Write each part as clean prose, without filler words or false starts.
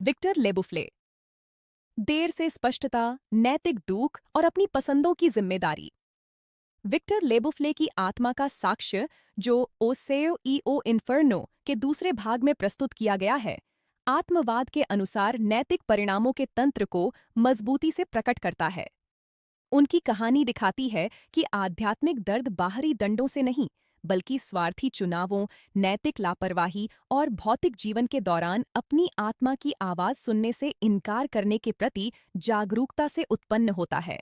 Victor लेबुफ्ले। देर से स्पष्टता, नैतिक दुख और अपनी पसंदों की जिम्मेदारी। विक्टर लेबुफ्ले की आत्मा का साक्ष्य, जो ओसेओ ई ओ इन्फर्नो के दूसरे भाग में प्रस्तुत किया गया है, आत्मवाद के अनुसार नैतिक परिणामों के तंत्र को मजबूती से प्रकट करता है। उनकी कहानी दिखाती है कि आध्यात्मिक दर्द बाहरी दंडों से नहीं, बल्कि स्वार्थी चुनावों, नैतिक लापरवाही और भौतिक जीवन के दौरान अपनी आत्मा की आवाज सुनने से इनकार करने के प्रति जागरूकता से उत्पन्न होता है।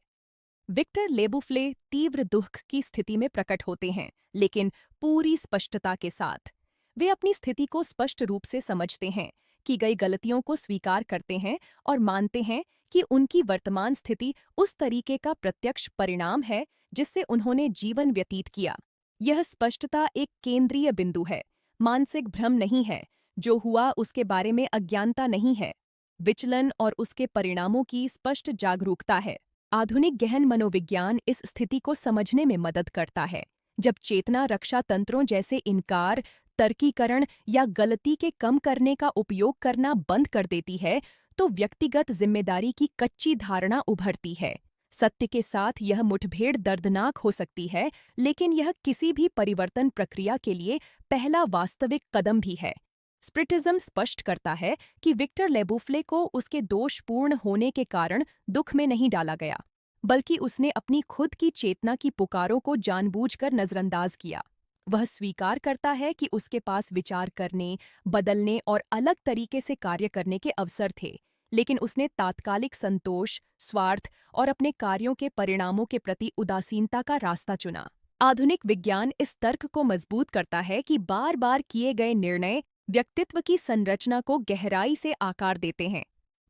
विक्टर लेबुफ्ले तीव्र दुख की स्थिति में प्रकट होते हैं, लेकिन पूरी स्पष्टता के साथ। वे अपनी स्थिति को स्पष्ट रूप से समझते हैं, की गई गलतियों को स्वीकार करते हैं और मानते हैं कि उनकी वर्तमान स्थिति उस तरीके का प्रत्यक्ष परिणाम है जिससे उन्होंने जीवन व्यतीत किया। यह स्पष्टता एक केंद्रीय बिंदु है, मानसिक भ्रम नहीं है, जो हुआ उसके बारे में अज्ञानता नहीं है, विचलन और उसके परिणामों की स्पष्ट जागरूकता है। आधुनिक गहन मनोविज्ञान इस स्थिति को समझने में मदद करता है। जब चेतना रक्षा तंत्रों जैसे इनकार, तर्कीकरण या गलती के कम करने का उपयोग करना बंद कर देती है, तो व्यक्तिगत जिम्मेदारी की कच्ची धारणा उभरती है। सत्य के साथ यह मुठभेड़ दर्दनाक हो सकती है, लेकिन यह किसी भी परिवर्तन प्रक्रिया के लिए पहला वास्तविक कदम भी है। स्प्रिटिज्म स्पष्ट करता है कि विक्टर लेबुफ्ले को उसके दोषपूर्ण होने के कारण दुख में नहीं डाला गया, बल्कि उसने अपनी खुद की चेतना की पुकारों को जानबूझकर नजरअंदाज किया। वह स्वीकार करता है कि उसके पास विचार करने, बदलने और अलग तरीके से कार्य करने के अवसर थे, लेकिन उसने तात्कालिक संतोष, स्वार्थ और अपने कार्यों के परिणामों के प्रति उदासीनता का रास्ता चुना। आधुनिक विज्ञान इस तर्क को मजबूत करता है कि बार बार किए गए निर्णय व्यक्तित्व की संरचना को गहराई से आकार देते हैं।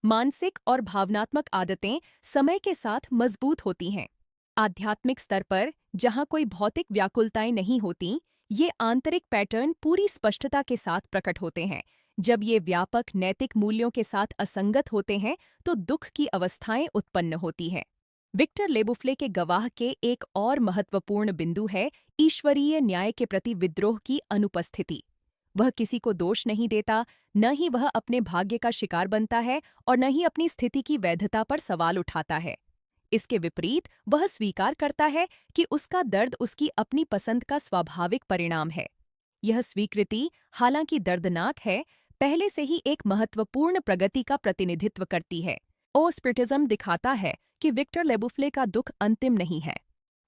मानसिक और भावनात्मक आदतें समय के साथ मजबूत होती हैं। आध्यात्मिक स्तर पर, जहां कोई भौतिक व्याकुलताएं नहीं होती, ये आंतरिक पैटर्न पूरी स्पष्टता के साथ प्रकट होते हैं। जब ये व्यापक नैतिक मूल्यों के साथ असंगत होते हैं, तो दुख की अवस्थाएं उत्पन्न होती हैं। विक्टर लेबुफ्ले के गवाह के एक और महत्वपूर्ण बिंदु है ईश्वरीय न्याय के प्रति विद्रोह की अनुपस्थिति। वह किसी को दोष नहीं देता, न ही वह अपने भाग्य का शिकार बनता है और न ही अपनी स्थिति की वैधता पर सवाल उठाता है। इसके विपरीत वह स्वीकार करता है कि उसका दर्द उसकी अपनी पसंद का स्वाभाविक परिणाम है। यह स्वीकृति, हालांकि दर्दनाक है, पहले से ही एक महत्वपूर्ण प्रगति का प्रतिनिधित्व करती है। स्पिरिटिज्म दिखाता है कि विक्टर लेबुफ्ले का दुख अंतिम नहीं है।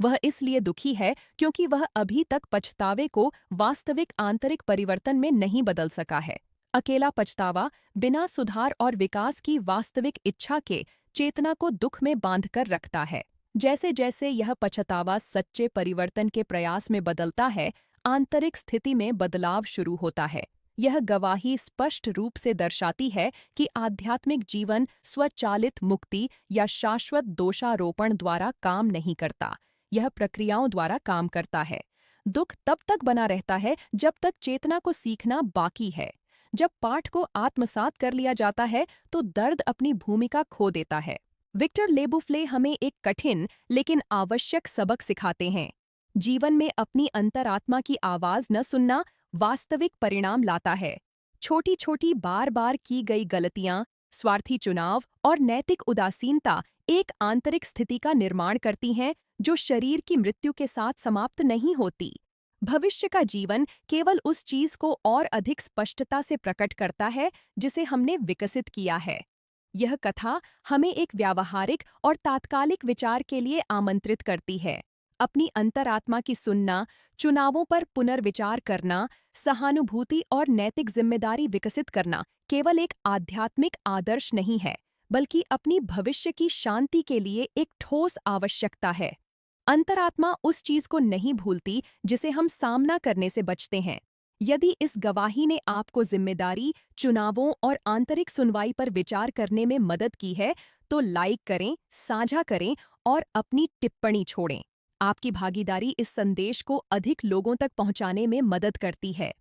वह इसलिए दुखी है क्योंकि वह अभी तक पछतावे को वास्तविक आंतरिक परिवर्तन में नहीं बदल सका है। अकेला पछतावा बिना सुधार और विकास की वास्तविक इच्छा के चेतना को दुख में बांधकर रखता है। जैसे जैसे यह पछतावा सच्चे परिवर्तन के प्रयास में बदलता है, आंतरिक स्थिति में बदलाव शुरू होता है। यह गवाही स्पष्ट रूप से दर्शाती है कि आध्यात्मिक जीवन स्वचालित मुक्ति या शाश्वत दोषारोपण द्वारा काम नहीं करता, यह प्रक्रियाओं द्वारा काम करता है। दुख तब तक बना रहता है जब तक चेतना को सीखना बाकी है। जब पाठ को आत्मसात कर लिया जाता है, तो दर्द अपनी भूमिका खो देता है। विक्टर लेबुफ्ले हमें एक कठिन लेकिन आवश्यक सबक सिखाते हैं। जीवन में अपनी अंतरात्मा की आवाज न सुनना वास्तविक परिणाम लाता है। छोटी छोटी बार बार की गई गलतियां, स्वार्थी चुनाव और नैतिक उदासीनता एक आंतरिक स्थिति का निर्माण करती हैं जो शरीर की मृत्यु के साथ समाप्त नहीं होती। भविष्य का जीवन केवल उस चीज को और अधिक स्पष्टता से प्रकट करता है जिसे हमने विकसित किया है। यह कथा हमें एक व्यावहारिक और तात्कालिक विचार के लिए आमंत्रित करती है। अपनी अंतरात्मा की सुनना, चुनावों पर पुनर्विचार करना, सहानुभूति और नैतिक जिम्मेदारी विकसित करना केवल एक आध्यात्मिक आदर्श नहीं है, बल्कि अपनी भविष्य की शांति के लिए एक ठोस आवश्यकता है। अंतरात्मा उस चीज को नहीं भूलती जिसे हम सामना करने से बचते हैं। यदि इस गवाही ने आपको जिम्मेदारी, चुनावों और आंतरिक सुनवाई पर विचार करने में मदद की है, तो लाइक करें, साझा करें और अपनी टिप्पणी छोड़ें। आपकी भागीदारी इस संदेश को अधिक लोगों तक पहुंचाने में मदद करती है।